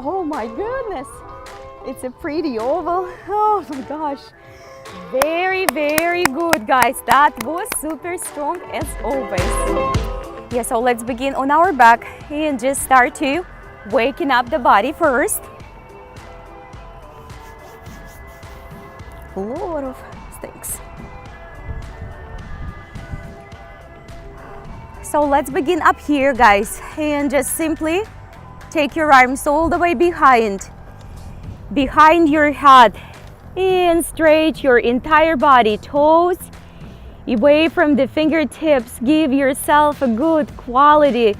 Oh my goodness. It's a pretty oval. Oh my gosh. Very, very good, guys. That was super strong as always. Yeah, so let's begin on our back and just start to waking up the body first. A lot of things. So let's begin up here, guys, and just simply take your arms all the way behind your head, and straight your entire body, toes away from the fingertips. Give yourself a good quality,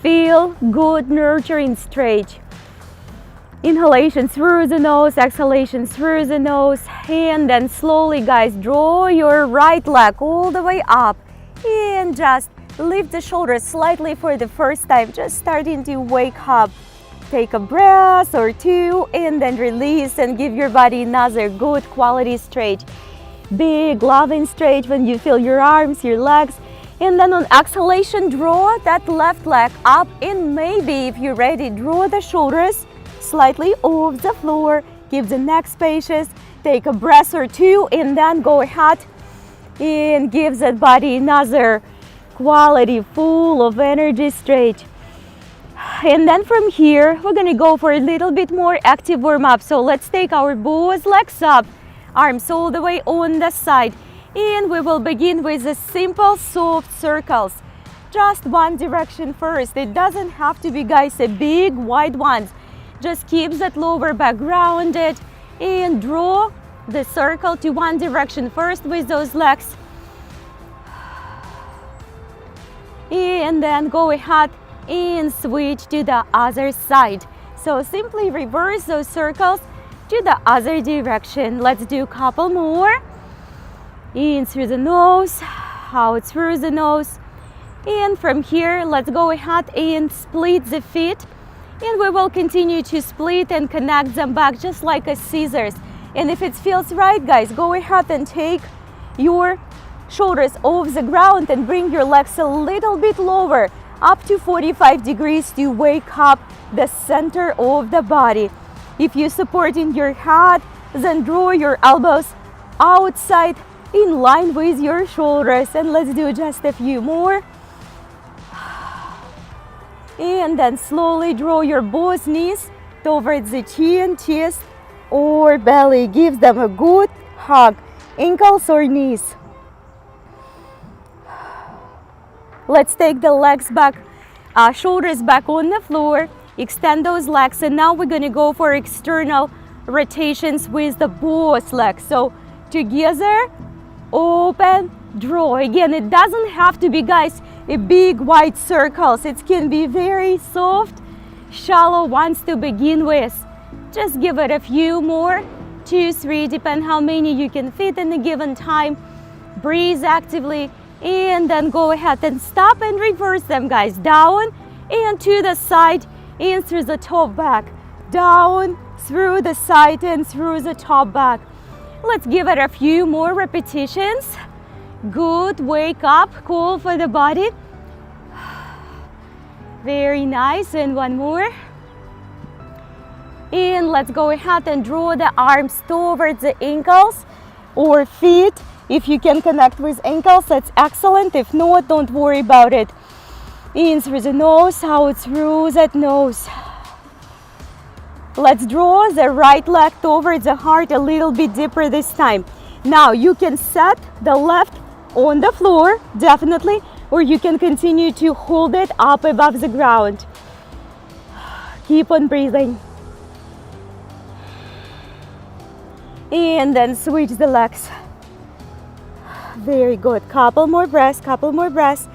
feel good, nurturing stretch. Inhalation through the nose, exhalation through the nose, and then slowly, guys, draw your right leg all the way up and just lift the shoulders slightly for the first time, just starting to wake up. Take a breath or two and then release and give your body another good quality stretch. Big loving stretch when you feel your arms, your legs. And then on exhalation, draw that left leg up, and maybe if you're ready, draw the shoulders slightly off the floor. Give the neck spacious. Take a breath or two and then go ahead and give that body another quality, full of energy stretch. And then from here, we're gonna go for a little bit more active warm-up. So let's take our both legs up, arms all the way on the side. And we will begin with the simple, soft circles. Just one direction first. It doesn't have to be, guys, a big, wide ones. Just keep that lower back grounded and draw the circle to one direction first with those legs. And then go ahead and switch to the other side. So simply reverse those circles to the other direction. Let's do a couple more. In through the nose, out through the nose. And from here, let's go ahead and split the feet. And we will continue to split and connect them back just like a scissors. And if it feels right, guys, go ahead and take your shoulders off the ground and bring your legs a little bit lower, up to 45 degrees to wake up the center of the body. If you're supporting your head, then draw your elbows outside in line with your shoulders. And let's do just a few more. And then slowly draw your both knees towards the chin, chest, or belly. Give them a good hug, ankles or knees. Let's take the legs back, shoulders back on the floor, extend those legs, and now we're gonna go for external rotations with the both legs. So together, open, draw. Again, it doesn't have to be, guys, a big wide circles. It can be very soft, shallow ones to begin with. Just give it a few more, 2, 3, depend how many you can fit in a given time. Breathe actively. And then go ahead and stop and reverse them, guys. Down and to the side and through the top back. Down, through the side and through the top back. Let's give it a few more repetitions. Good, wake up, call for the body. Very nice, and one more. And let's go ahead and draw the arms towards the ankles or feet. If you can connect with ankles, that's excellent. If not, don't worry about it. In through the nose, out through that nose. Let's draw the right leg towards the heart a little bit deeper this time. Now you can set the left on the floor, definitely, or you can continue to hold it up above the ground. Keep on breathing. And then switch the legs. Very good. Couple more breaths, couple more breaths.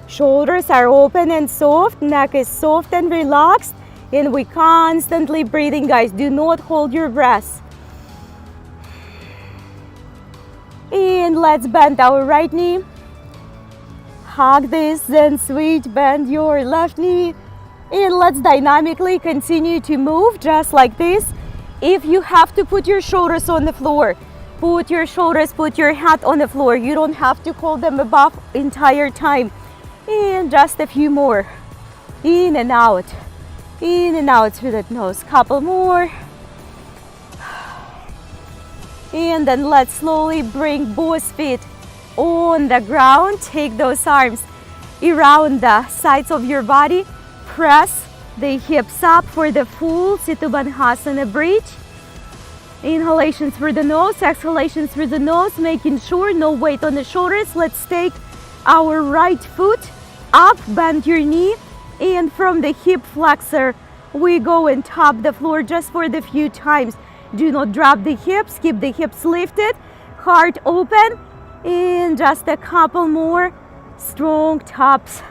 Shoulders are open and soft, neck is soft and relaxed, and we constantly breathing, guys. Do not hold your breath. And let's bend our right knee. Hug this, then switch, bend your left knee. And let's dynamically continue to move just like this. If you have to put your shoulders on the floor, put your shoulders, put your head on the floor. You don't have to hold them above entire time. And just a few more. In and out. In and out through that nose. Couple more. And then let's slowly bring both feet on the ground. Take those arms around the sides of your body. Press the hips up for the full Situbandhasana bridge. Inhalation through the nose, exhalation through the nose, making sure no weight on the shoulders. Let's take our right foot up, bend your knee, and from the hip flexor, we go and tap the floor just for the few times. Do not drop the hips, keep the hips lifted, heart open, and just a couple more strong taps.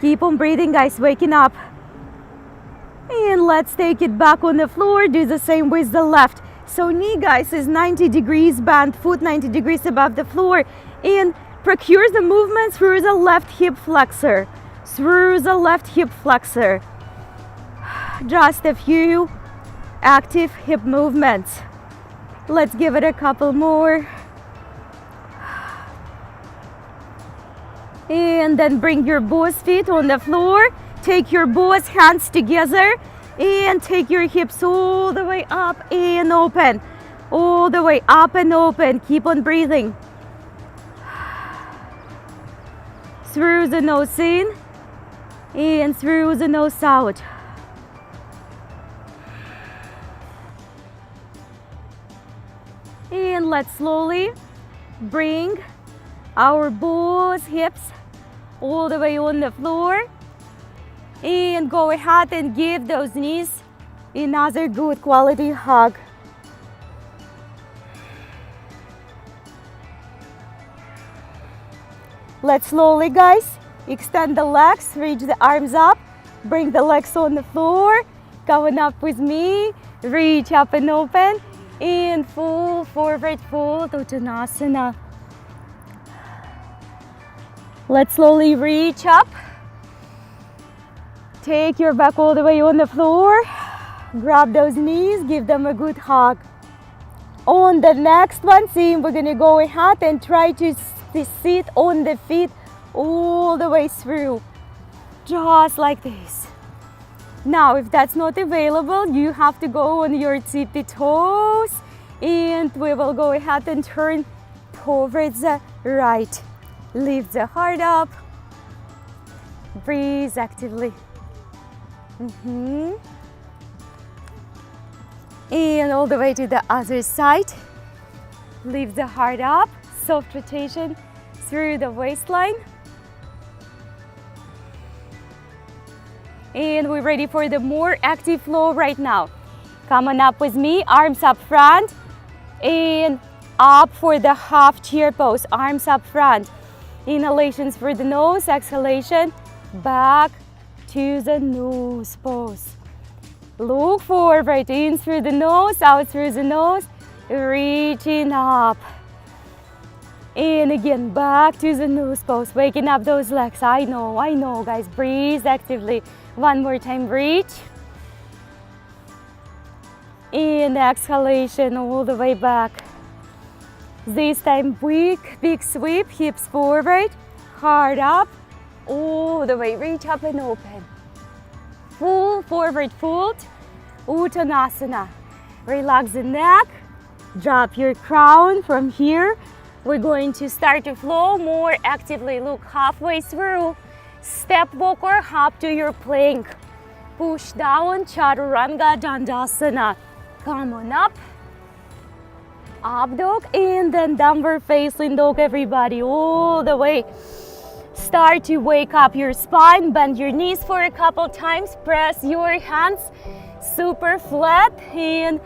Keep on breathing, guys, waking up. And let's take it back on the floor. Do the same with the left. So knee, guys, is 90 degrees bent, foot 90 degrees above the floor. And procure the movement through the left hip flexor. Through the left hip flexor. Just a few active hip movements. Let's give it a couple more. And then bring your both feet on the floor. Take your both hands together and take your hips all the way up and open. All the way up and open. Keep on breathing. Through the nose in and through the nose out. And let's slowly bring our both hips all the way on the floor. And go ahead and give those knees another good quality hug. Let's slowly, guys, extend the legs, reach the arms up, bring the legs on the floor, coming up with me, reach up and open, and full forward fold, Uttanasana. Let's slowly reach up. Take your back all the way on the floor. Grab those knees, give them a good hug. On the next one, same, we're gonna go ahead and try to sit on the feet all the way through. Just like this. Now, if that's not available, you have to go on your tippy toes. And we will go ahead and turn towards the right. Lift the heart up. Breathe actively. And all the way to the other side. Lift the heart up. Soft rotation through the waistline. And we're ready for the more active flow right now. Come on up with me, arms up front. And up for the half chair pose, arms up front. Inhalations for the nose, exhalation, back to the nose pose. Look forward, in through the nose, out through the nose, reaching up. And again, back to the nose pose, waking up those legs. I know, guys, breathe actively. One more time, reach. And exhalation all the way back. This time, big sweep, hips forward, heart up, all the way, reach up and open. Full forward fold, Uttanasana. Relax the neck, drop your crown from here. We're going to start to flow more actively. Look halfway through. Step, walk, or hop to your plank. Push down, Chaturanga Dandasana. Come on up. Up dog, and then downward facing dog, everybody, all the way. Start to wake up your spine, bend your knees for a couple times, press your hands super flat, and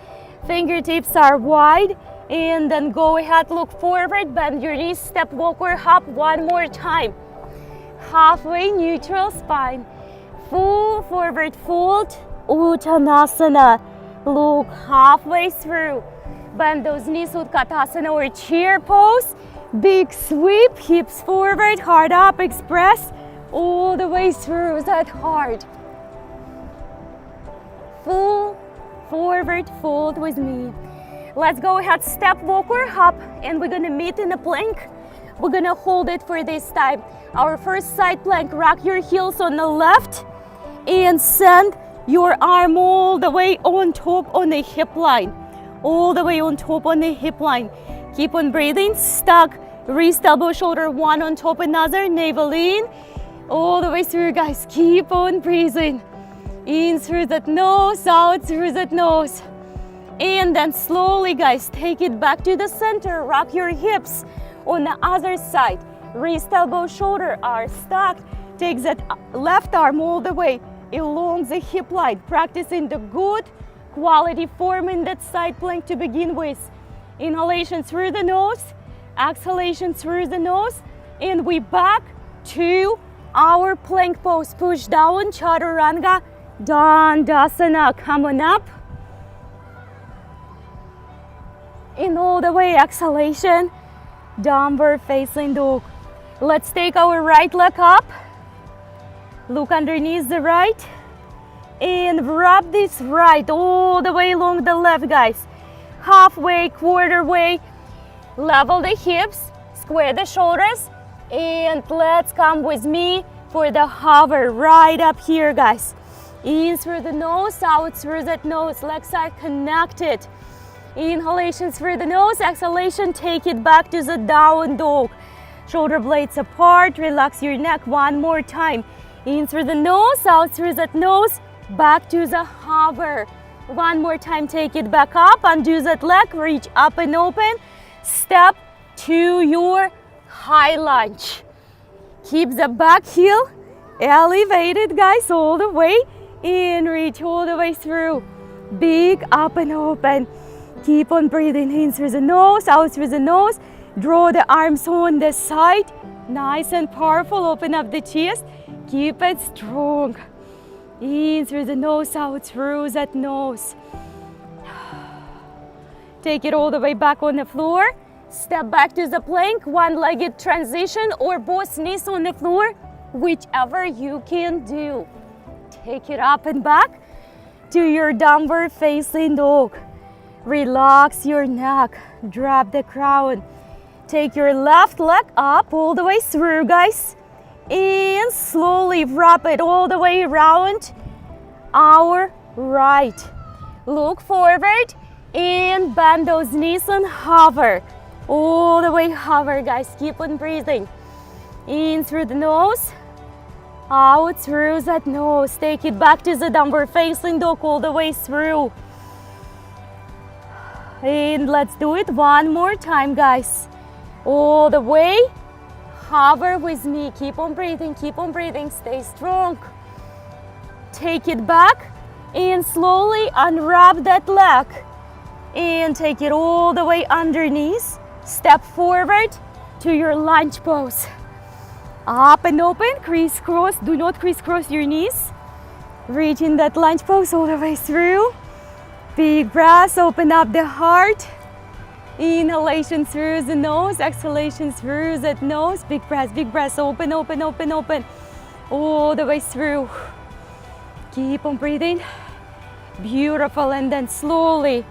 fingertips are wide. And then go ahead, look forward, bend your knees, step, walk, or hop one more time. Halfway neutral spine. Full forward fold, Uttanasana. Look halfway through. Bend those knees, Utkatasana or chair pose. Big sweep, hips forward, heart up, express all the way through that heart. Full forward fold with me. Let's go ahead, step, walk, or hop, and we're gonna meet in a plank. We're gonna hold it for this time. Our first side plank, rock your heels on the left and send your arm all the way on top on the hip line. All the way on top on the hip line. Keep on breathing, stuck, wrist, elbow, shoulder, one on top another, navel in, all the way through, guys. Keep on breathing. In through that nose, out through that nose. And then slowly, guys, take it back to the center. Rock your hips on the other side. Wrist, elbow, shoulder are stacked. Take that left arm all the way along the hip line. Practicing the good quality form in that side plank to begin with. Inhalation through the nose, exhalation through the nose, and we back to our plank pose. Push down, chaturanga, dandasana. Come on up. And all the way, exhalation, downward facing dog. Let's take our right leg up. Look underneath the right. And wrap this right all the way along the left, guys. Halfway, quarter way. Level the hips, square the shoulders. And let's come with me for the hover right up here, guys. In through the nose, out through that nose. Legs are connected. Inhalation through the nose, exhalation, take it back to the down dog. Shoulder blades apart, relax your neck one more time. In through the nose, out through that nose, back to the hover. One more time, take it back up, undo that leg, reach up and open. Step to your high lunge. Keep the back heel elevated, guys, all the way. In, reach all the way through. Big up and open. Keep on breathing in through the nose, out through the nose. Draw the arms on the side. Nice and powerful. Open up the chest. Keep it strong. In through the nose, out through that nose. Take it all the way back on the floor. Step back to the plank, one-legged transition or both knees on the floor, whichever you can do. Take it up and back to your downward facing dog. Relax your neck, drop the crown. Take your left leg up all the way through, guys. And slowly wrap it all the way around our right. Look forward and bend those knees and hover. All the way hover, guys. Keep on breathing. In through the nose, out through that nose. Take it back to the downward facing dog all the way through. And let's do it one more time, guys. All the way. Hover with me. Keep on breathing, stay strong. Take it back and slowly unwrap that leg. And take it all the way underneath. Step forward to your lunge pose. Up and open, crisscross. Do not crisscross your knees. Reach in that lunge pose all the way through. Big breath, open up the heart. Inhalation through the nose, exhalation through that nose. Big breath, open, open, open, open. All the way through. Keep on breathing. Beautiful, and then slowly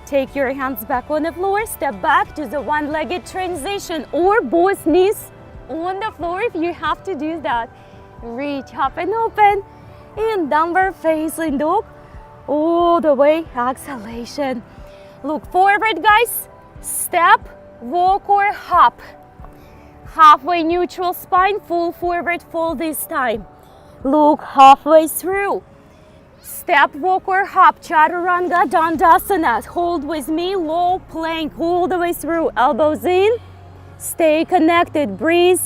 take your hands back on the floor. Step back to the one-legged transition or both knees on the floor if you have to do that. Reach up and open. And downward facing dog. All the way, exhalation. Look forward, guys. Step, walk or hop. Halfway neutral spine, full forward fold this time. Look halfway through. Step, walk or hop, chaturanga, dandasana. Hold with me, low plank, all the way through. Elbows in, stay connected, breathe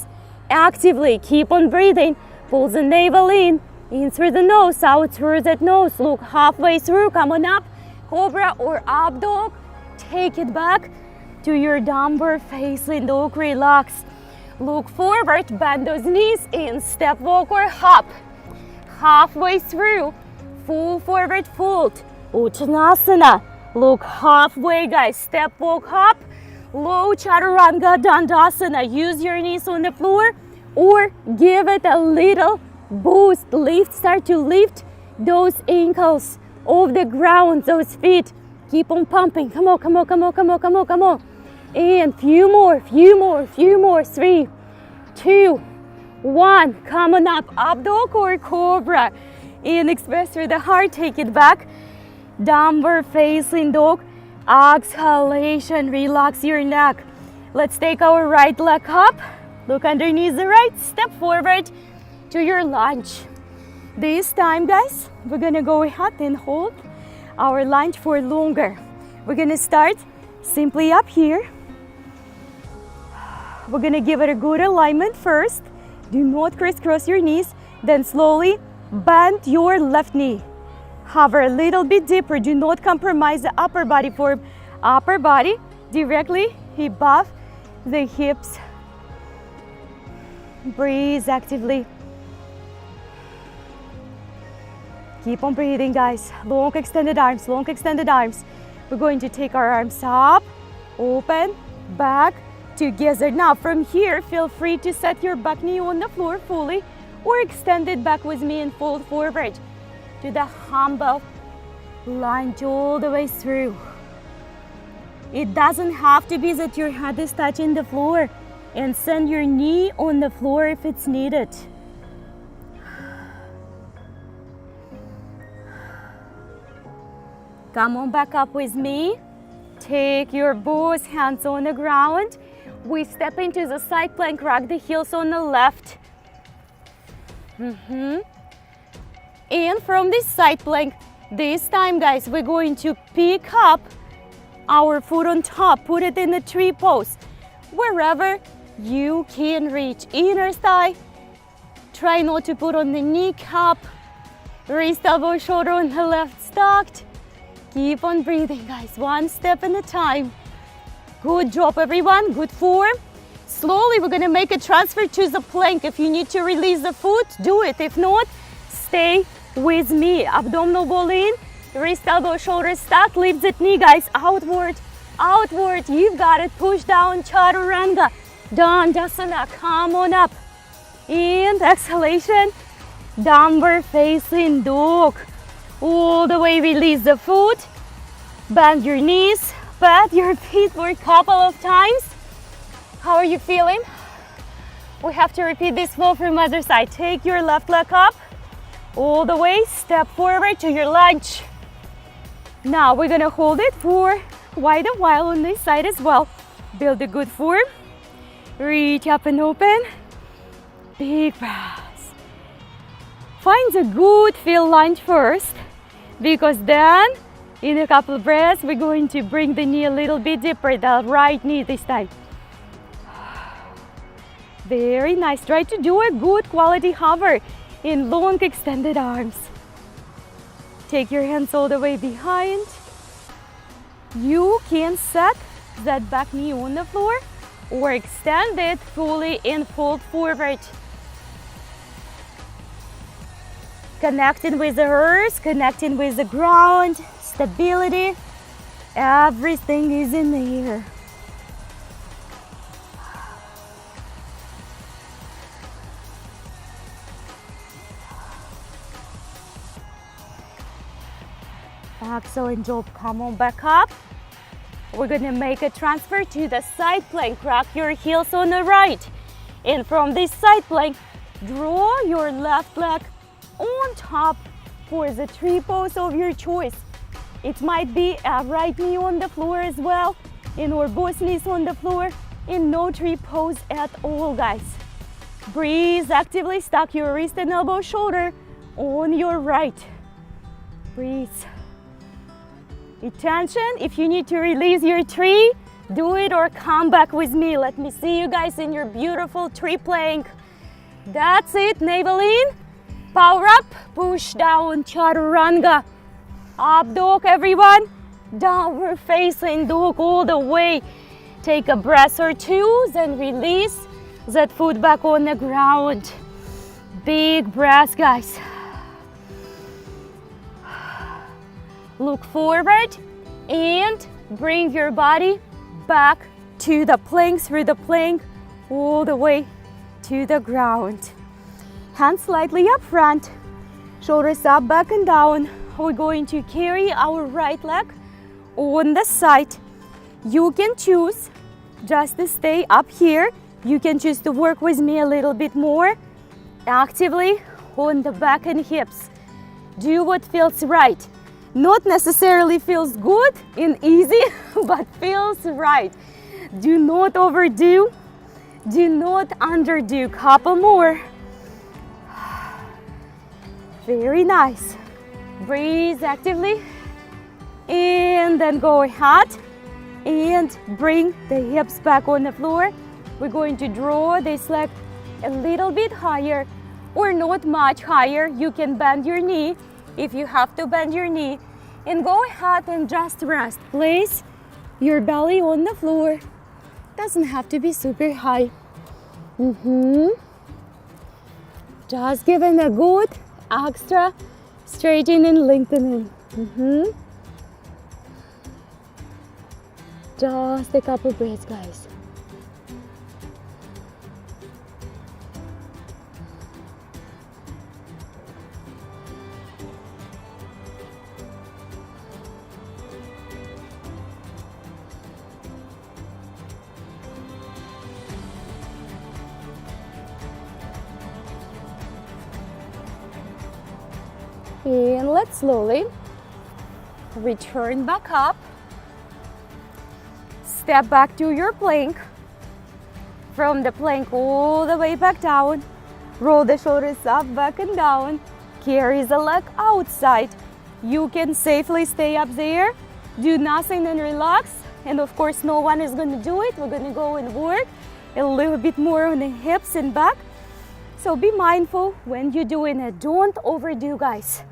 actively. Keep on breathing, pull the navel in through the nose, out through that nose. Look halfway through, come on up, cobra or up dog. Take it back to your downward facing dog, relax. Look forward, bend those knees in, step, walk or hop. Halfway through, full forward fold, Uttanasana. Look halfway, guys, step, walk, hop. Low chaturanga, dandasana. Use your knees on the floor or give it a little boost. Lift, start to lift those ankles off the ground, those feet. Keep on pumping. Come on, come on, come on, come on, come on, come on. And few more. 3, 2, 1. Come on up, up dog or cobra. In, express through the heart, take it back. Downward facing dog. Exhalation, relax your neck. Let's take our right leg up. Look underneath the right, step forward to your lunge. This time, guys, we're gonna go ahead and hold our lunge for longer. We're gonna start simply up here. We're gonna give it a good alignment first. Do not crisscross your knees. Then slowly bend your left knee. Hover a little bit deeper. Do not compromise the upper body form. Upper body directly above the hips. Breathe actively. Keep on breathing, guys. Long extended arms, long extended arms. We're going to take our arms up, open, back, together. Now from here, feel free to set your back knee on the floor fully or extend it back with me and fold forward to the humble lunge all the way through. It doesn't have to be that your head is touching the floor, and send your knee on the floor if it's needed. Come on back up with me. Take your both hands on the ground. We step into the side plank, rock the heels on the left. And from this side plank, this time, guys, we're going to pick up our foot on top, put it in the tree pose. Wherever you can reach. Inner thigh. Try not to put on the kneecap. Wrist, elbow, shoulder on the left stacked. Keep on breathing, guys, one step at a time. Good job, everyone, good form. Slowly, we're gonna make a transfer to the plank. If you need to release the foot, do it. If not, stay with me. Abdominal ball in, wrist, elbow, shoulder stacked. Lift that knee, guys, outward, outward. You've got it. Push down, chaturanga. Dandasana, come on up. And exhalation, downward facing dog. All the way, release the foot. Bend your knees, pat your feet for a couple of times. How are you feeling? We have to repeat this flow from other side. Take your left leg up, all the way, step forward to your lunge. Now we're gonna hold it for quite a while on this side as well. Build a good form. Reach up and open. Big breaths. Find a good feel lunge first, because then in a couple of breaths we're going to bring the knee a little bit deeper, the right knee this time. Very nice. Try to do a good quality hover in long extended arms. Take your hands all the way behind. You can set that back knee on the floor or extend it fully and fold forward. Connecting with the earth, connecting with the ground, stability, everything is in the air. Excellent job. Come on back up. We're gonna make a transfer to the side plank. Rock your heels on the right. And from this side plank, draw your left leg on top for the tree pose of your choice. It might be a right knee on the floor as well, and or both knees on the floor, and no tree pose at all, guys. Breathe actively. Stack your wrist and elbow, shoulder on your right. Breathe. Attention, if you need to release your tree, do it or come back with me. Let me see you guys in your beautiful tree plank. That's it, navel in, power up, push down, chaturanga. Up dog, everyone. Downward facing dog all the way. Take a breath or two, then release that foot back on the ground. Big breath, guys. Look forward and bring your body back to the plank, through the plank, all the way to the ground. Hands slightly up front, shoulders up, back and down. We're going to carry our right leg on the side. You can choose just to stay up here. You can choose to work with me a little bit more actively on the back and hips. Do what feels right. Not necessarily feels good and easy, but feels right. Do not overdo. Do not underdo. Couple more. Very nice. Breathe actively. And then go ahead and bring the hips back on the floor. We're going to draw this leg a little bit higher or not much higher. You can bend your knee if you have to bend your knee. And go ahead and just rest. Place your belly on the floor. Doesn't have to be super high. Just giving a good extra straightening and lengthening. Just a couple breaths, guys. And let's slowly return back up. Step back to your plank. From the plank all the way back down. Roll the shoulders up, back and down. Carry the leg outside. You can safely stay up there. Do nothing and relax. And of course, no one is going to do it. We're going to go and work a little bit more on the hips and back. So be mindful when you're doing it. Don't overdo, guys.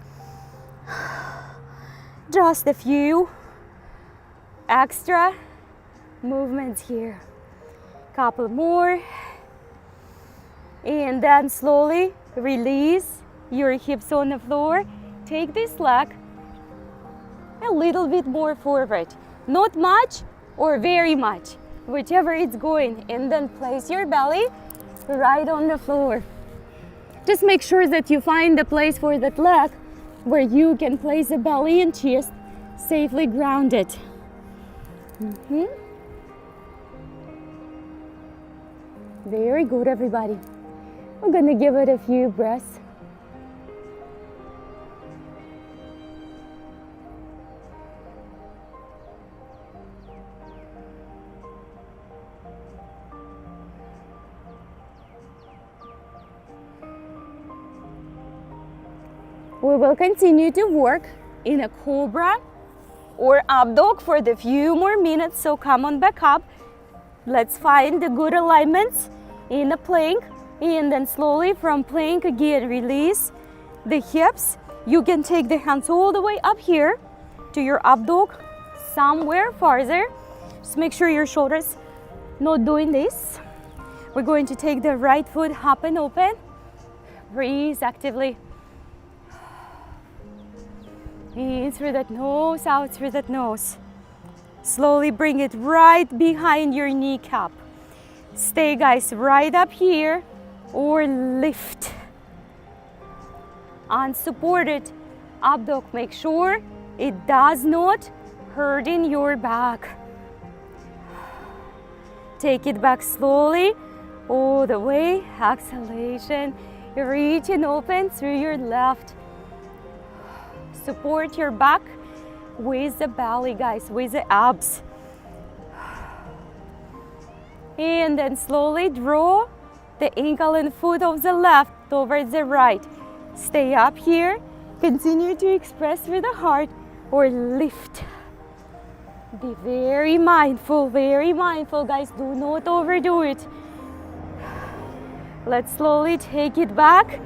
Just a few extra movements here. Couple more. And then slowly release your hips on the floor. Take this leg a little bit more forward. Not much or very much, whichever it's going. And then place your belly right on the floor. Just make sure that you find the place for that leg where you can place the belly and chest safely grounded. Very good, everybody. We're gonna give it a few breaths. We will continue to work in a cobra or up dog for the few more minutes, so come on back up. Let's find the good alignments in a plank, and then slowly from plank again release the hips. You can take the hands all the way up here to your up dog, somewhere farther. Just make sure your shoulders not doing this. We're going to take the right foot up and open. Breathe actively. In through that nose, out through that nose. Slowly bring it right behind your kneecap. Stay, guys, right up here or lift. Unsupported up dog. Make sure it does not hurt in your back. Take it back slowly all the way. Exhalation. Reach and open through your left. Support your back with the belly, guys, with the abs. And then slowly draw the ankle and foot of the left towards the right. Stay up here. Continue to express through the heart or lift. Be very mindful, guys. Do not overdo it. Let's slowly take it back.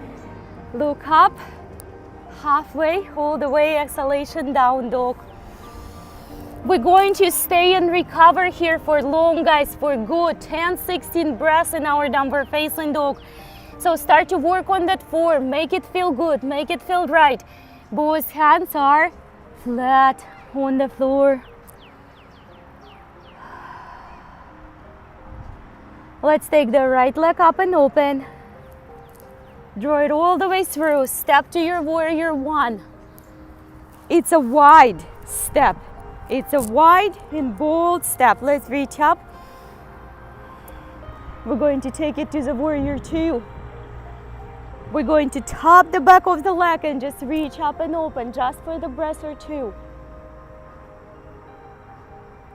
Look up. Halfway, all the way, exhalation, down dog. We're going to stay and recover here for long, guys, for good 10-16 breaths in our downward facing dog. So start to work on that form. Make it feel good, make it feel right. Both hands are flat on the floor. Let's take the right leg up and open. Draw it all the way through. Step to your warrior one. It's a wide step. It's a wide and bold step. Let's reach up. We're going to take it to the warrior two. We're going to tap the back of the leg and just reach up and open just for the breath or two.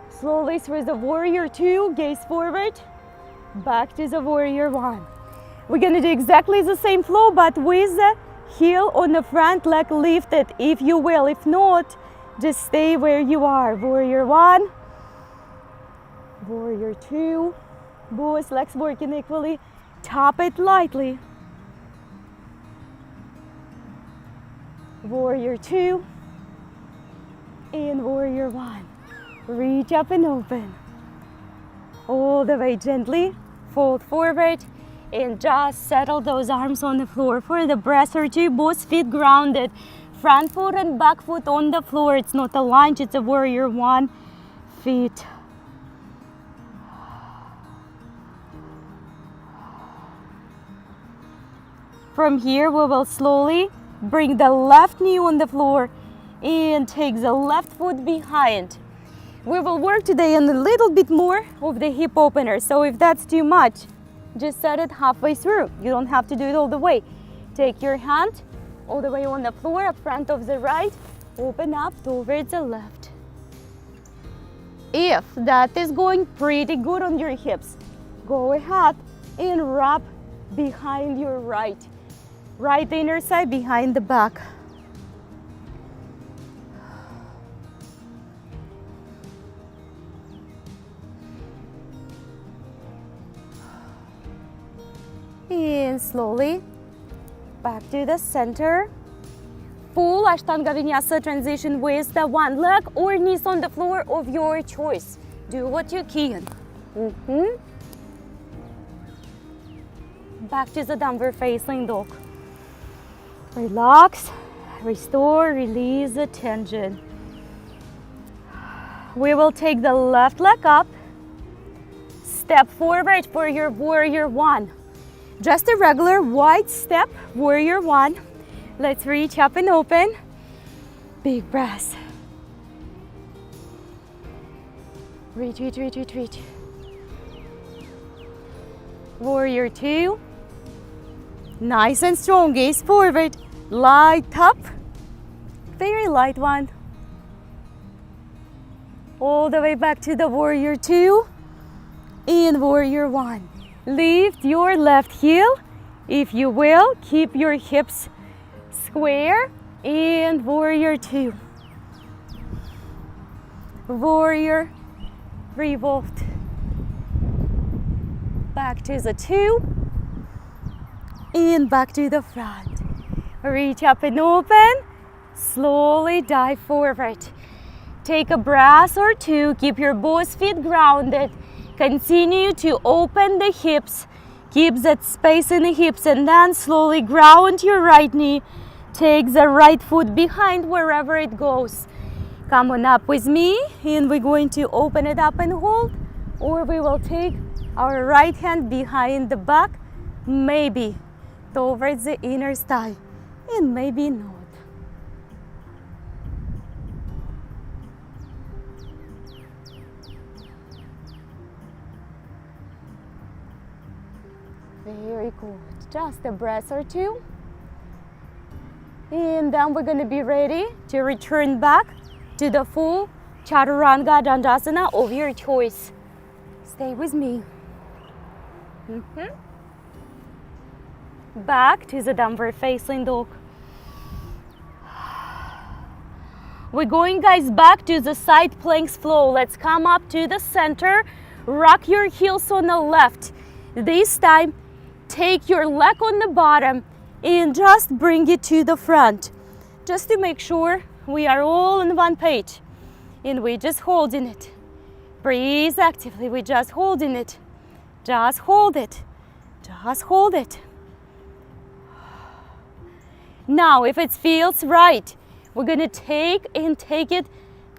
Slowly through the warrior two, gaze forward, back to the warrior one. We're gonna do exactly the same flow, but with the heel on the front leg lifted, if you will. If not, just stay where you are. Warrior one, warrior two, both legs working equally. Tap it lightly. Warrior two and warrior one. Reach up and open. All the way gently, fold forward and just settle those arms on the floor for the breath or two. Both feet grounded. Front foot and back foot on the floor. It's not a lunge, it's a warrior one. Feet. From here, we will slowly bring the left knee on the floor and take the left foot behind. We will work today on a little bit more of the hip opener. So if that's too much, just set it halfway through. You don't have to do it all the way. Take your hand all the way on the floor, up front of the right, open up towards the left. If that is going pretty good on your hips, go ahead and wrap behind your right inner side behind the back. And slowly back to the center. Full Ashtanga Vinyasa transition with the one leg or knees on the floor of your choice. Do what you can. Back to the downward facing dog. Relax, restore, release the tension. We will take the left leg up. Step forward for your warrior one. Just a regular wide step, warrior one. Let's reach up and open. Big breath. Reach, reach, reach, reach, reach. Warrior two. Nice and strong, gaze forward. Light up. Very light one. All the way back to the warrior two and warrior one. Lift your left heel, if you will. Keep your hips square and warrior two. Warrior revolved. Back to the two and back to the front. Reach up and open. Slowly dive forward. Take a breath or two. Keep your both feet grounded. Continue to open the hips. Keep that space in the hips and then slowly ground your right knee. Take the right foot behind wherever it goes. Come on up with me and we're going to open it up and hold, or we will take our right hand behind the back, maybe towards the inner thigh, and maybe not. Very good. Just a breath or two. And then we're going to be ready to return back to the full Chaturanga Dandasana of your choice. Stay with me. Back to the downward facing dog. We're going, guys, back to the side planks flow. Let's come up to the center. Rock your heels on the left. This time, take your leg on the bottom and just bring it to the front, just to make sure we are all on one page. And we're just holding it. Breathe actively. We're just holding it. Just hold it. Just hold it. Now, if it feels right, we're gonna take it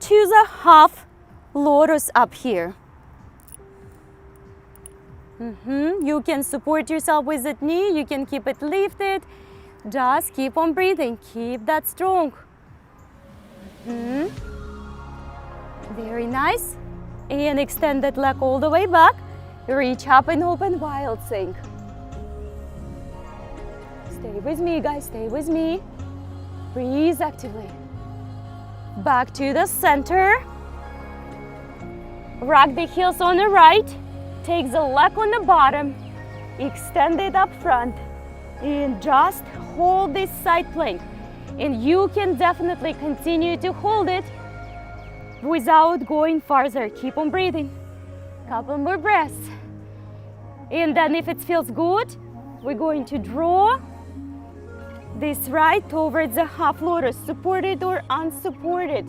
to the half lotus up here. You can support yourself with that knee. You can keep it lifted. Just keep on breathing. Keep that strong. Very nice. And extend that leg all the way back. Reach up and open, wild sink. Stay with me, guys, stay with me. Breathe actively. Back to the center. Rock the heels on the right. Take the leg on the bottom. Extend it up front. And just hold this side plank. And you can definitely continue to hold it without going farther. Keep on breathing. Couple more breaths. And then if it feels good, we're going to draw this right towards the half lotus, supported or unsupported,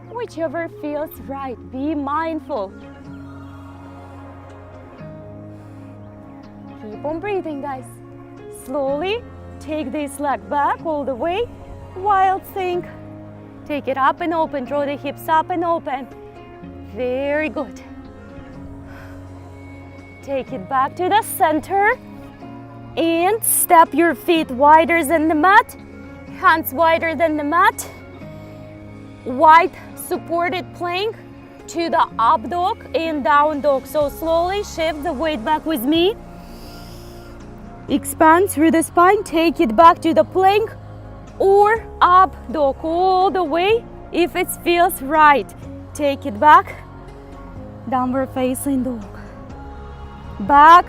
whichever feels right. Be mindful. Keep on breathing, guys. Slowly take this leg back all the way. Wild sink. Take it up and open. Draw the hips up and open. Very good. Take it back to the center. And step your feet wider than the mat. Hands wider than the mat. Wide supported plank to the up dog and down dog. So slowly shift the weight back with me. Expand through the spine. Take it back to the plank or up dog all the way if it feels right. Take it back. Downward facing dog. Back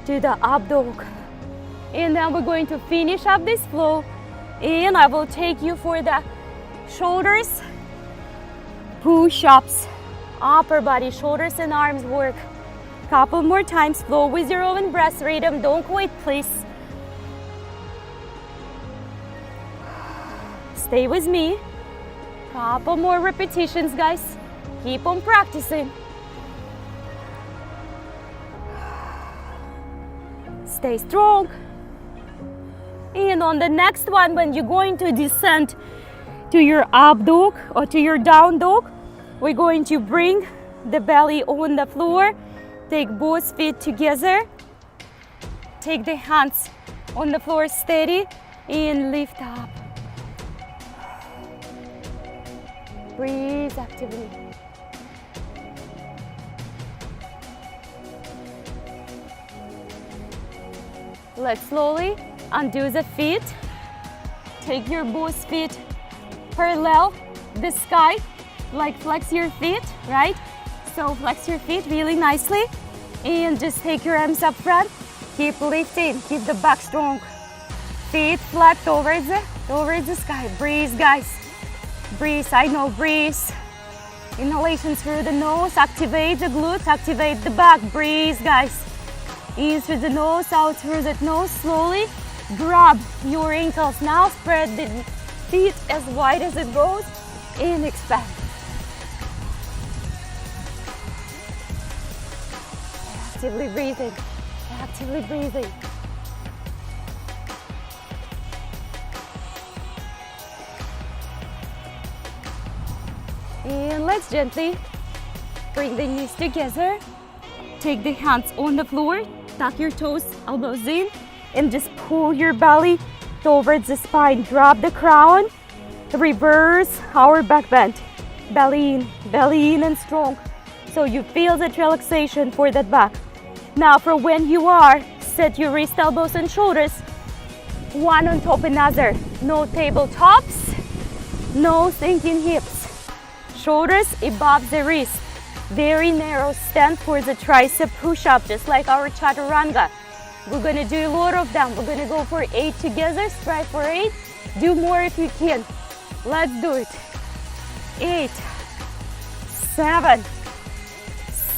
to the up dog. And then we're going to finish up this flow. And I will take you for the shoulders push-ups. Upper body, shoulders and arms work. Couple more times. Flow with your own breath rhythm. Don't quit, please. Stay with me. Couple more repetitions, guys. Keep on practicing. Stay strong. And on the next one, when you're going to descend to your up dog or to your down dog, we're going to bring the belly on the floor. Take both feet together. Take the hands on the floor steady and lift up. Breathe actively. Let's slowly undo the feet. Take your both feet parallel the sky, like flex your feet, right? So flex your feet really nicely and just take your arms up front. Keep lifting, keep the back strong. Feet flat towards the sky. Breathe, guys. Breathe, I know, breathe. Inhalation through the nose, activate the glutes, activate the back. Breathe, guys. In through the nose, out through the nose. Slowly grab your ankles. Now spread the feet as wide as it goes and expand. Actively breathing, actively breathing. And let's gently bring the knees together. Take the hands on the floor, tuck your toes, elbows in, and just pull your belly towards the spine. Drop the crown, reverse our back bend. Belly in and strong. So you feel that relaxation for that back. Now for when you are, set your wrist, elbows, and shoulders one on top another. No tabletops, no sinking hips. Shoulders above the wrist. Very narrow stand for the tricep push-up, just like our chaturanga. We're gonna do a lot of them. We're gonna go for 8 together, strive for 8. Do more if you can. Let's do it. 8, 7,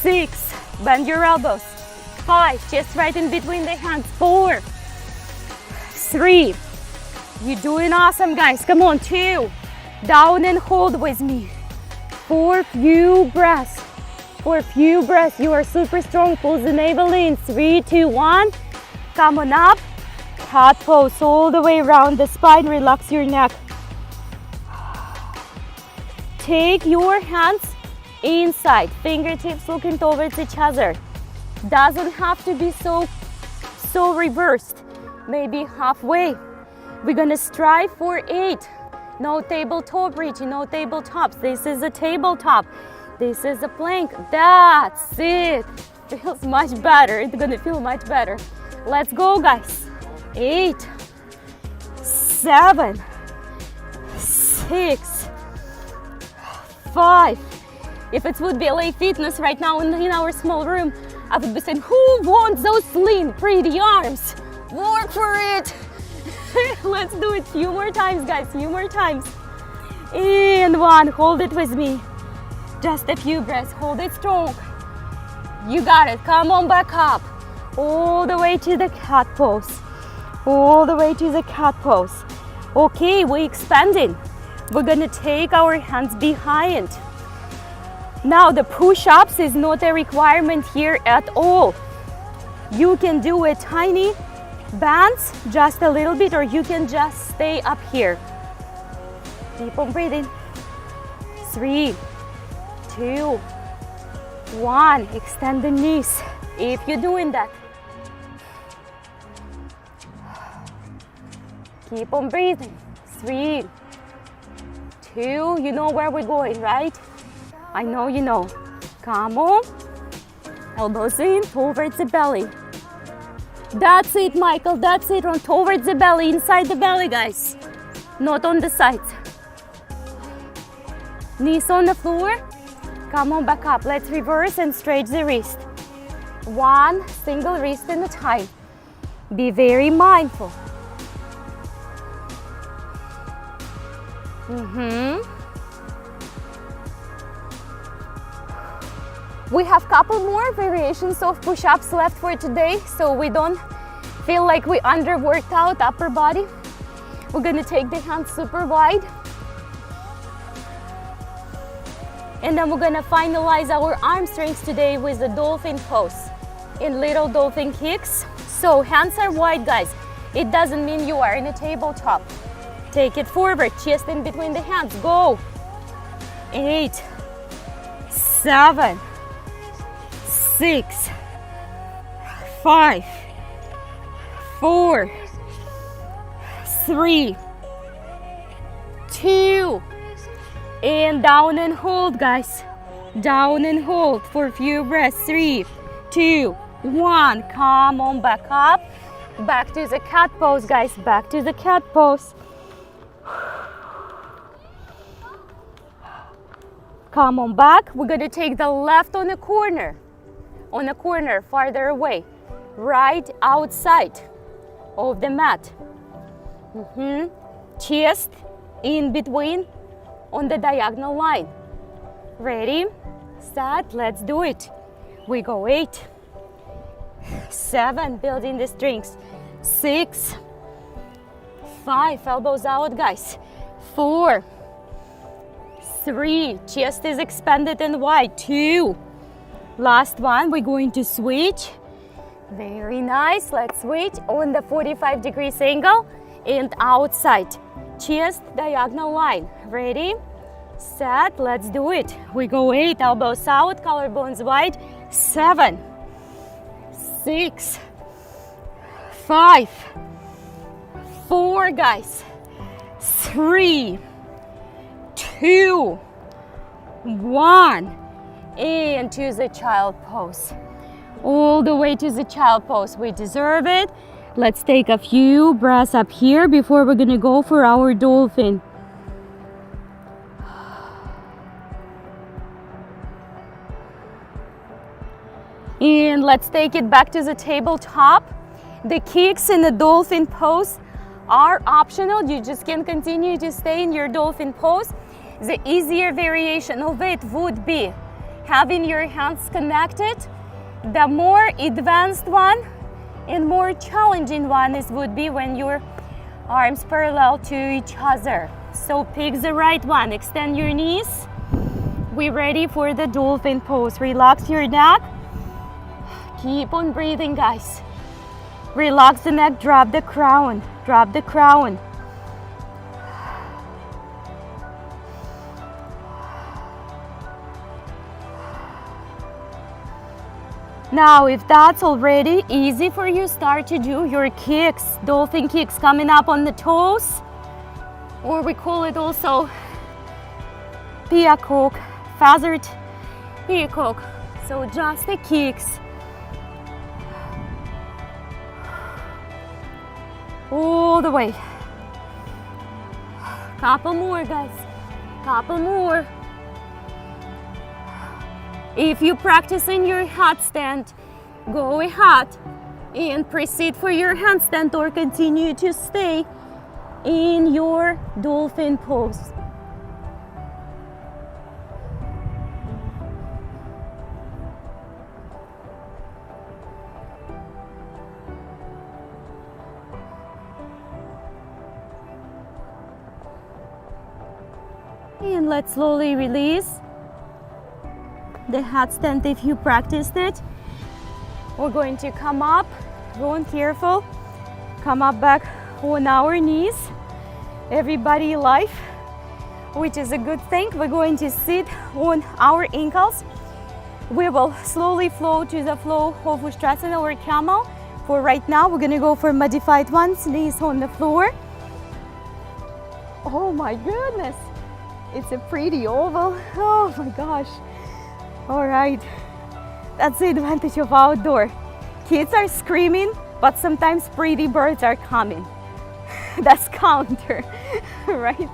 6, bend your elbows. 5, chest right in between the hands. 4, 3, you're doing awesome, guys. Come on, 2, down and hold with me. 4 few breaths. For a few breaths, you are super strong. Pull the navel in. 3, 2, 1. Come on up. Cat pose all the way around the spine. Relax your neck. Take your hands inside. Fingertips looking towards each other. Doesn't have to be so reversed. Maybe halfway. We're gonna strive for 8. No tabletop reaching, no tabletops. This is a tabletop. This is a plank. That's it. Feels much better. It's gonna feel much better. Let's go, guys. 8, 7, 6, 5. If it would be LA Fitness right now in our small room, I would be saying, who wants those slim, pretty arms? Work for it. Let's do it few more times, guys, few more times. And 1, hold it with me. Just a few breaths, hold it strong. You got it, come on back up. All the way to the cat pose. All the way to the cat pose. Okay, we're expanding. We're gonna take our hands behind. Now the push-ups is not a requirement here at all. You can do a tiny bands, just a little bit, or you can just stay up here. Keep on breathing. 3, 2, 1. Extend the knees if you're doing that. Keep on breathing. 3, 2. You know where we're going, right? I know you know. Come on. Elbows in towards the belly. That's it, Michael. That's it. On towards the belly, inside the belly, guys. Not on the sides. Knees on the floor. Come on back up. Let's reverse and stretch the wrist. 1 single wrist at a time. Be very mindful. We have couple more variations of push-ups left for today, so we don't feel like we underworked out upper body. We're gonna take the hands super wide. And then we're gonna finalize our arm strength today with the dolphin pose in little dolphin kicks. So hands are wide, guys. It doesn't mean you are in a tabletop. Take it forward, chest in between the hands, go. 8, 7, 6, 5, 4, 3, 2, and down and hold, guys. Down and hold for a few breaths. 3, 2, 1. Come on back up. Back to the cat pose, guys. Back to the cat pose. Come on back. We're gonna take the left on a corner farther away, right outside of the mat. Chest in between on the diagonal line. Ready, set, let's do it. We go 8, 7, building the strings. 6, 5, elbows out, guys. 4, 3, chest is expanded and wide. 2, last one, we're going to switch. Very nice, let's switch on the 45 degrees angle and outside. Chest, diagonal line. Ready, set, let's do it. We go 8, elbows out, collarbones wide. 7, 6, 5, 4, guys. 3, 2, 1, and to the child pose. All the way to the child pose. We deserve it. Let's take a few breaths up here before we're gonna go for our dolphin. And let's take it back to the tabletop. The kicks in the dolphin pose are optional. You just can continue to stay in your dolphin pose. The easier variation of it would be having your hands connected. The more advanced one and more challenging one would be when your arms parallel to each other. So pick the right one. Extend your knees. We're ready for the dolphin pose. Relax your neck. Keep on breathing, guys. Relax the neck, drop the crown. Drop the crown. Now, if that's already easy for you, start to do your kicks, dolphin kicks coming up on the toes, or we call it also peacock, feathered peacock. So just the kicks. all the way. Couple more, guys. Couple more. If you practice in your handstand, go ahead and proceed for your handstand or continue to stay in your dolphin pose. And let's slowly release the handstand if you practiced it. We're going to come up, going careful, come up back on our knees. Everybody alive, which is a good thing. We're going to sit on our ankles. We will slowly flow to the flow of Ustrasana or camel. For right now, we're gonna go for modified ones, knees on the floor. Oh my goodness, it's a pretty oval. Oh my gosh. All right, that's the advantage of outdoor. Kids are screaming, but sometimes pretty birds are coming. That's counter, right?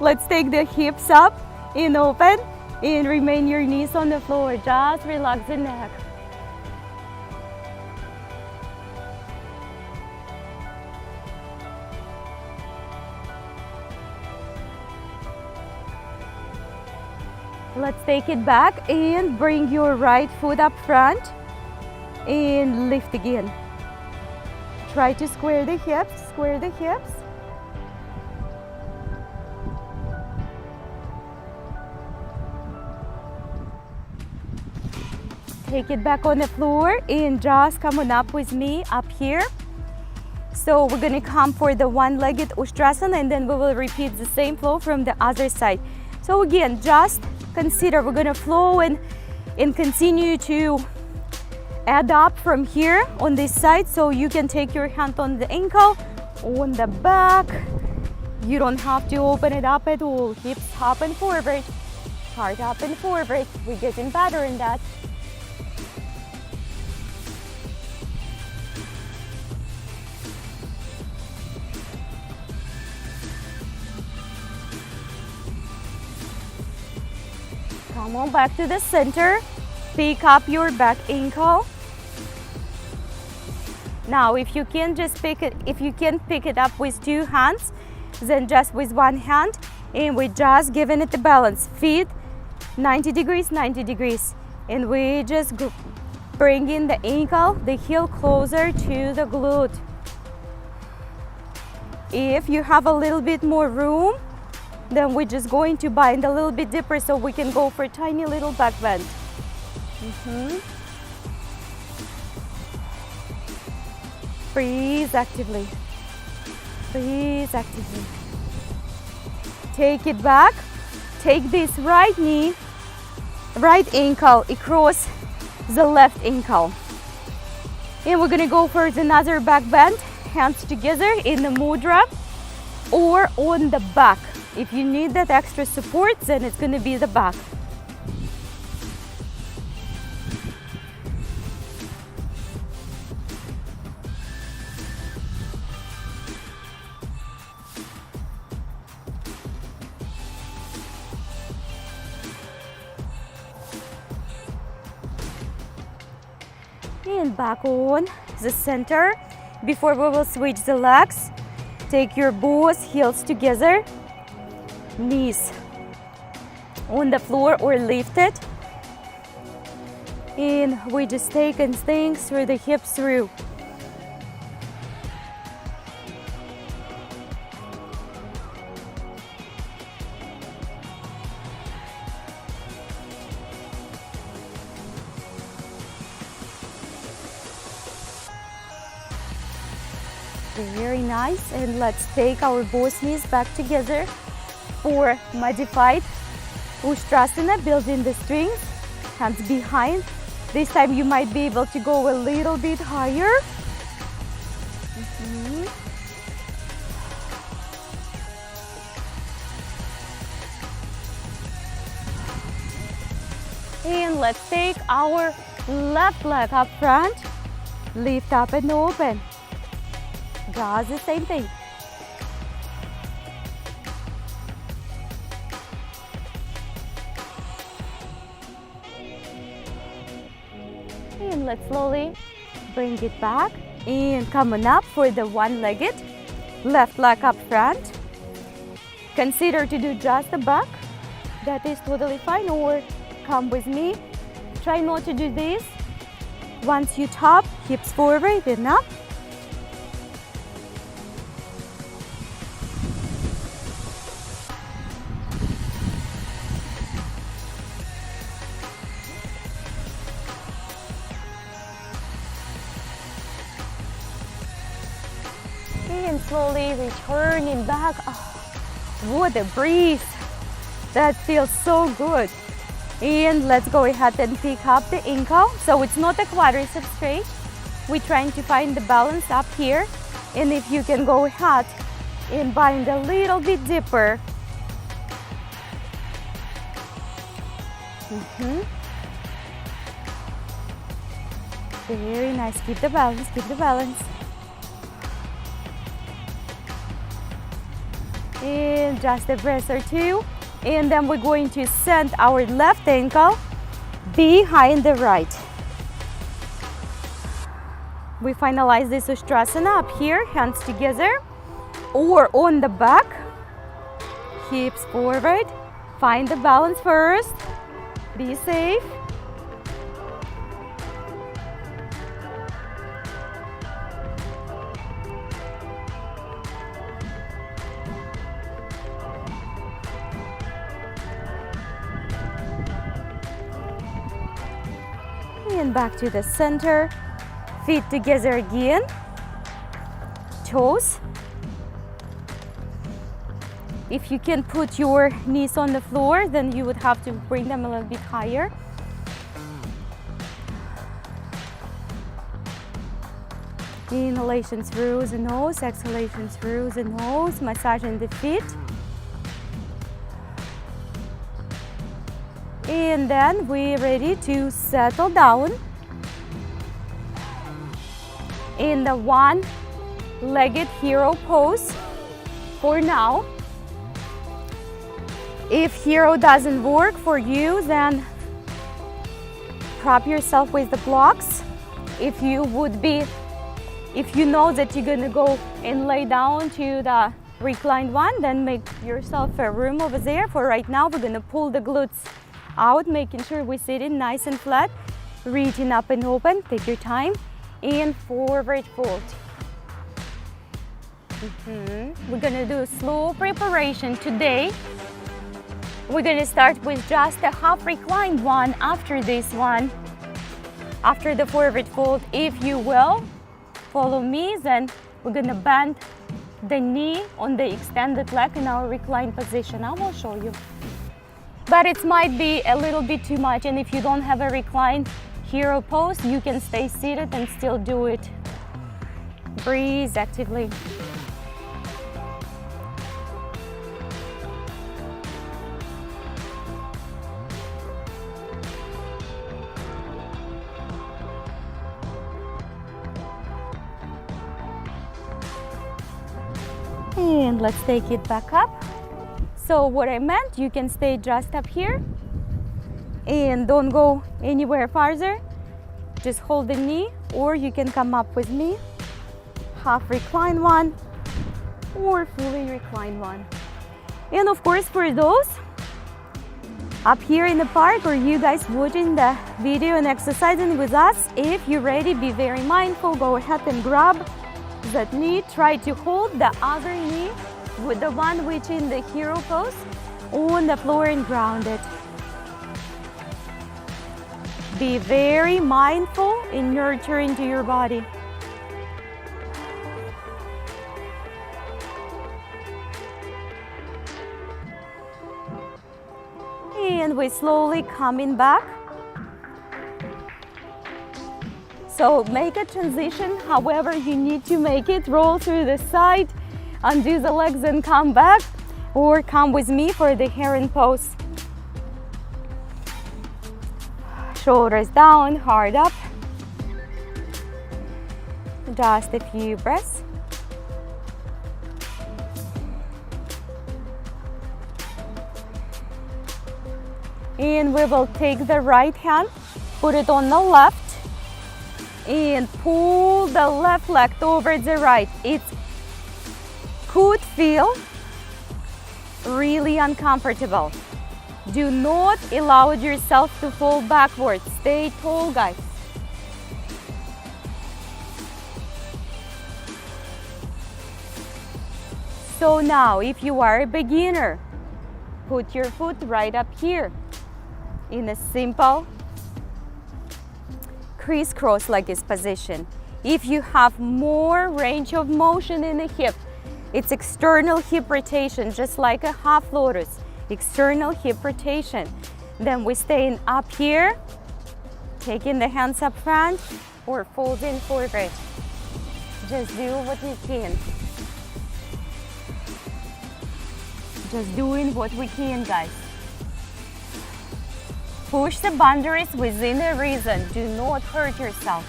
Let's take the hips up and open and remain your knees on the floor. Just relax the neck. Let's take it back and bring your right foot up front and lift again. Try to square the hips, square the hips. Take it back on the floor and just come on up with me up here. So we're gonna come for the one-legged Ustrasana and then we will repeat the same flow from the other side. So again, just consider we're gonna flow and continue to add up from here on this side. So you can take your hand on the ankle, on the back. You don't have to open it up at all. Hips up and forward, heart up and forward. We're getting better in that. Come on back to the center. Pick up your back ankle. Now, if you can pick it up with two hands, then just with one hand, and we're just giving it the balance. Feet 90 degrees, 90 degrees, and we just bring in the ankle, the heel closer to the glute. If you have a little bit more room, then we're just going to bind a little bit deeper so we can go for a tiny little back bend. Breathe actively. Breathe actively. Take it back. Take this right knee, right ankle across the left ankle. And we're gonna go for another back bend. Hands together in the mudra or on the back. If you need that extra support, then it's going to be the back. And back on the center. Before we will switch the legs, take your both heels together. Knees on the floor or lifted, and we just take and things through the hips through. Very nice, and let's take our both knees back together for modified Ustrasana, building the strings, hands behind. This time you might be able to go a little bit higher. And let's take our left leg up front, lift up and open. Just the same thing. And let's slowly bring it back and come on up for the one-legged. Left leg up front. Consider to do just the back. That is totally fine, or come with me. Try not to do this. Once you top, hips forward and up. And slowly returning back. Oh, what a breeze. That feels so good. And let's go ahead and pick up the ankle. So it's not a quadricep straight. We're trying to find the balance up here. And if you can go ahead and bind a little bit deeper. Very nice. Keep the balance, keep the balance. And just a breath or two. And then we're going to send our left ankle behind the right. We finalize this Ustrasana up here, hands together or on the back, hips forward. Find the balance first. Be safe. And back to the center, feet together again, toes. If you can put your knees on the floor, then you would have to bring them a little bit higher. Inhalation through the nose, exhalation through the nose, massaging the feet. And then we're ready to settle down in the one-legged hero pose for now. If hero doesn't work for you, then prop yourself with the blocks. If you know that you're gonna go and lay down to the reclined one, then make yourself a room over there. For right now, we're gonna pull the glutes out, making sure we're sitting nice and flat, reaching up and open. Take your time. And forward fold. We're gonna do a slow preparation today. We're gonna start with just a half reclined one after this one. After the forward fold, if you will, follow me, then we're gonna bend the knee on the extended leg in our reclined position. I will show you. But it might be a little bit too much, and if you don't have a reclined hero pose, you can stay seated and still do it. Breathe actively. And let's take it back up. So what I meant, you can stay just up here and don't go anywhere farther. Just hold the knee, or you can come up with me. Half reclined one or fully reclined one. And of course, for those up here in the park or you guys watching the video and exercising with us, if you're ready, be very mindful. Go ahead and grab that knee. Try to hold the other knee with the one which in the hero pose on the floor and ground it. Be very mindful in nurturing to your body. And we're slowly coming back. So make a transition however you need to make it. Roll through the side, undo the legs and come back, or come with me for the heron pose. Shoulders down, heart up. Just a few breaths. And we will take the right hand, put it on the left, and pull the left leg towards the right. It could feel really uncomfortable. Do not allow yourself to fall backwards. Stay tall, guys. So now, if you are a beginner, put your foot right up here in a simple crisscross like this position. If you have more range of motion in the hip, it's external hip rotation, just like a half lotus, external hip rotation. Then we stay up here, taking the hands up front or folding forward. Just do what you can. Just doing what we can, guys. Push the boundaries within a reason. Do not hurt yourself.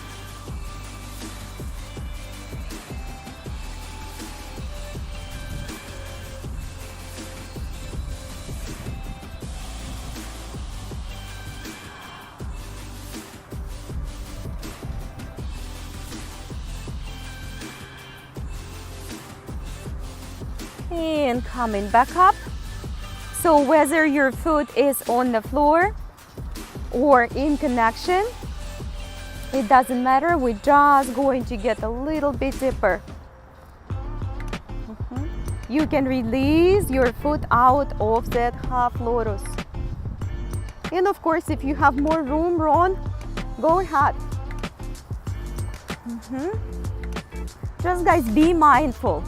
And coming back up. So whether your foot is on the floor or in connection, it doesn't matter. We're just going to get a little bit deeper. You can release your foot out of that half lotus. And of course, if you have more room, Ron, go ahead. Just guys, be mindful.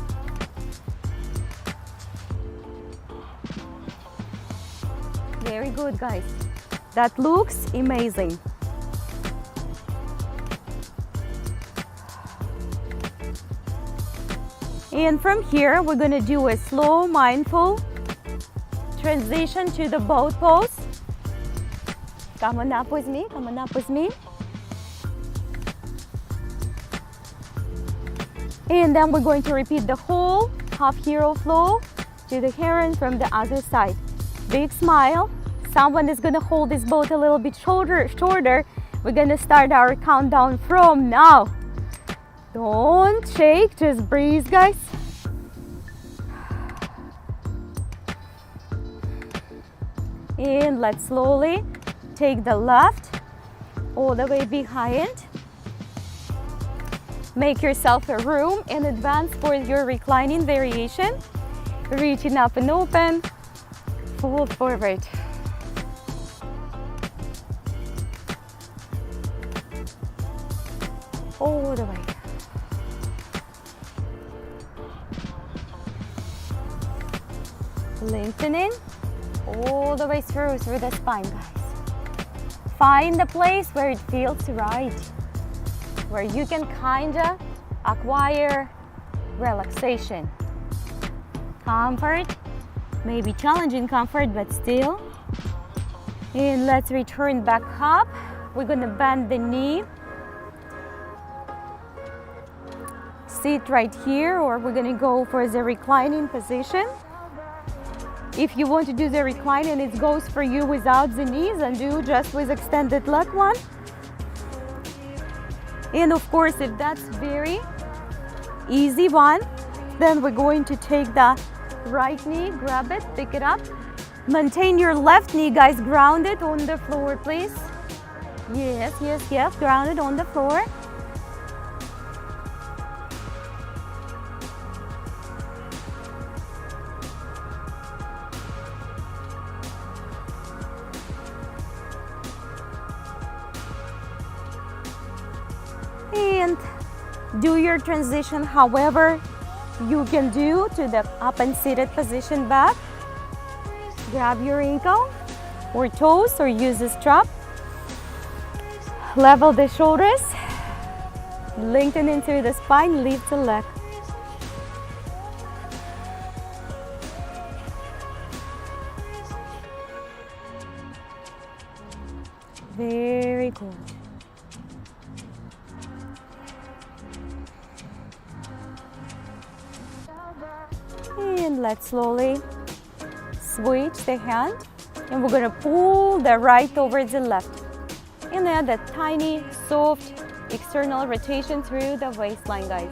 Very good, guys. That looks amazing. And from here, we're gonna do a slow, mindful transition to the boat pose. Come on up with me, come on up with me. And then we're going to repeat the whole half hero flow to the heron from the other side. Big smile. Someone is gonna hold this boat a little bit shorter. We're gonna start our countdown from now. Don't shake, just breathe, guys. And let's slowly take the left all the way behind. Make yourself a room in advance for your reclining variation. Reaching up and open, fold forward. All the way. Lengthening all the way through the spine, guys. Find a place where it feels right, where you can kinda acquire relaxation. Comfort, maybe challenging comfort, but still. And let's return back up. We're gonna bend the knee. Sit right here, or we're gonna go for the reclining position. If you want to do the recline and it goes for you without the knees, and do just with extended leg one. And of course, if that's very easy one, then we're going to take the right knee, grab it, pick it up. Maintain your left knee, guys, grounded on the floor, please. Yes, grounded on the floor. And do your transition however you can do to the up and seated position back. Grab your ankle or toes or use a strap. Level the shoulders. Lengthen into the spine, lift the leg. Very good. And let's slowly switch the hand And we're gonna pull the right towards the left. And then the tiny, soft external rotation through the waistline, guys.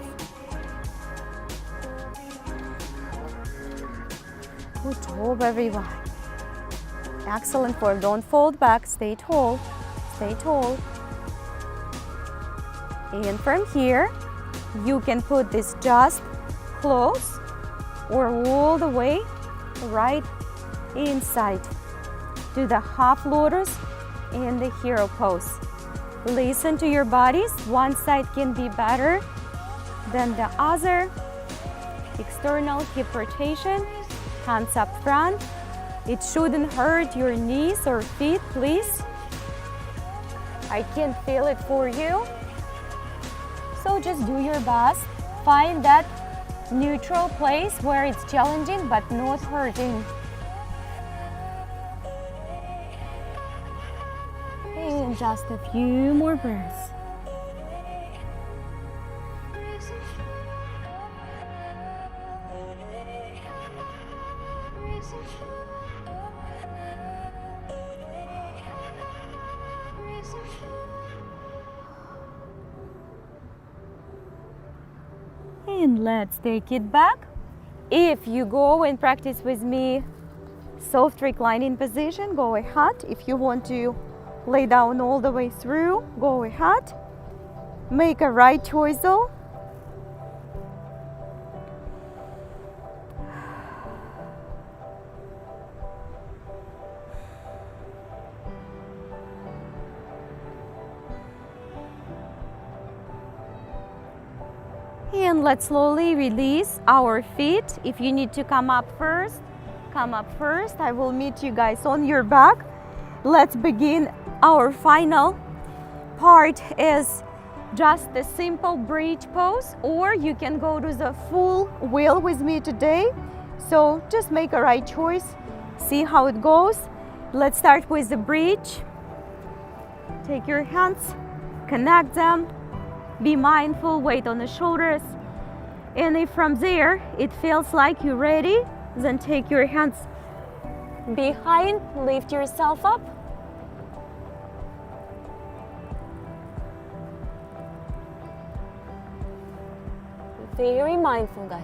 Good job, everyone. Excellent form. Don't fold back. Stay tall. Stay tall. And from here, you can put this just close or all the way right inside to the half lotus and the hero pose. Listen to your bodies. One side can be better than the other. External hip rotation, hands up front. It shouldn't hurt your knees or feet, please. I can feel it for you. So just do your best. Find that neutral place where it's challenging but not hurting. And just a few more breaths. And let's take it back. If you go and practice with me soft reclining position, go ahead. If you want to lay down all the way through, go ahead. Make a right choice though. And let's slowly release our feet. If you need to come up first, come up first. I will meet you guys on your back. Let's begin our final part is just a simple bridge pose, or you can go to the full wheel with me today. So just make a right choice. See how it goes. Let's start with the bridge. Take your hands, connect them. Be mindful, weight on the shoulders. And if from there it feels like you're ready, then take your hands behind, lift yourself up. Very mindful, guys.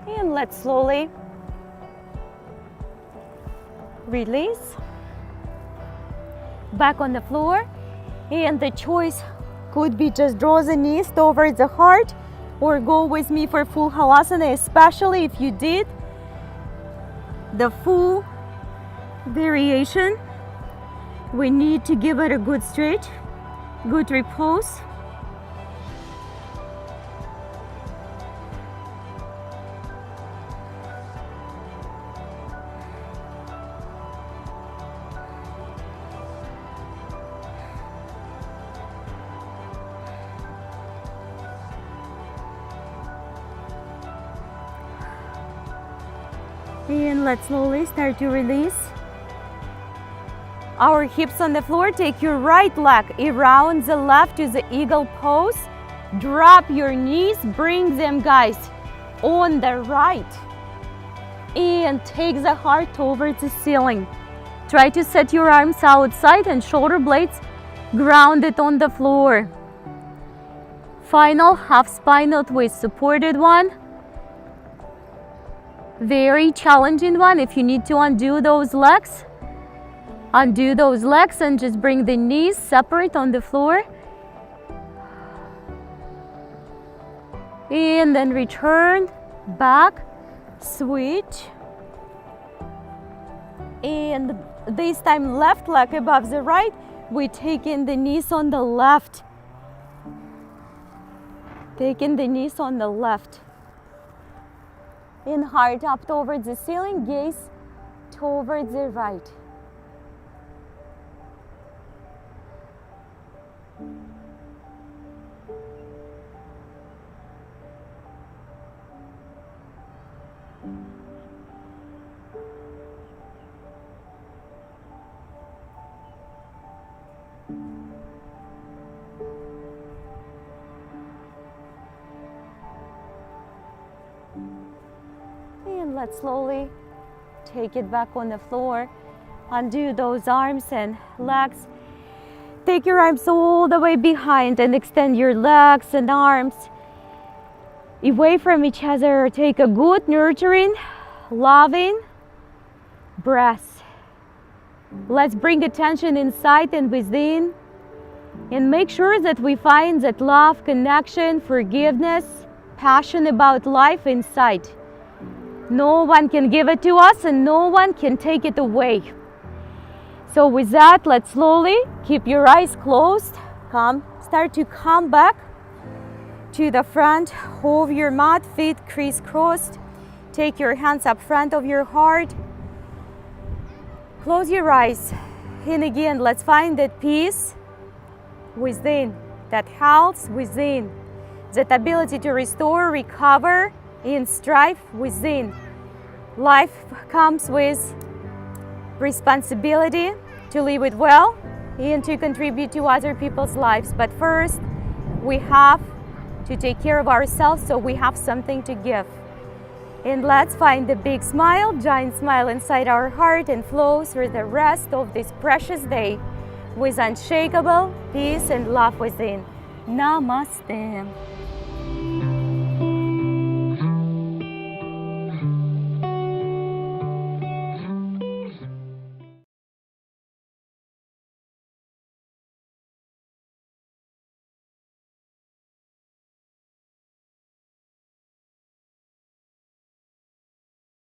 And let's slowly release. Back on the floor. And the choice could be just draw the knees towards the heart or go with me for full halasana, especially if you did the full variation. We need to give it a good stretch, good repose. And let's slowly start to release. Our hips on the floor. Take your right leg around the left to the eagle pose. Drop your knees, bring them, guys, on the right. And take the heart towards the ceiling. Try to set your arms outside and shoulder blades grounded on the floor. Final half spinal twist, supported one. Very challenging one. If you need to undo those legs and just bring the knees separate on the floor. And then return back, switch. And this time left leg above the right. We take in the knees on the left. Taking the knees on the left. And heart up towards the ceiling, gaze towards the right. let's slowly take it back on the floor. Undo those arms and legs. Take your arms all the way behind and extend your legs and arms away from each other. Take a good, nurturing, loving breath. Let's bring attention inside and within and make sure that we find that love, connection, forgiveness, passion about life inside. No one can give it to us and no one can take it away. So with that, let's slowly keep your eyes closed. Start to come back to the front of your mat, feet crisscrossed. Take your hands up front of your heart. Close your eyes. And again, let's find that peace within, that health within, that ability to restore, recover, and strive within. Life comes with responsibility to live it well and to contribute to other people's lives. But first, we have to take care of ourselves so we have something to give. And let's find the big smile, giant smile inside our heart and flow through the rest of this precious day with unshakable peace and love within. Namaste.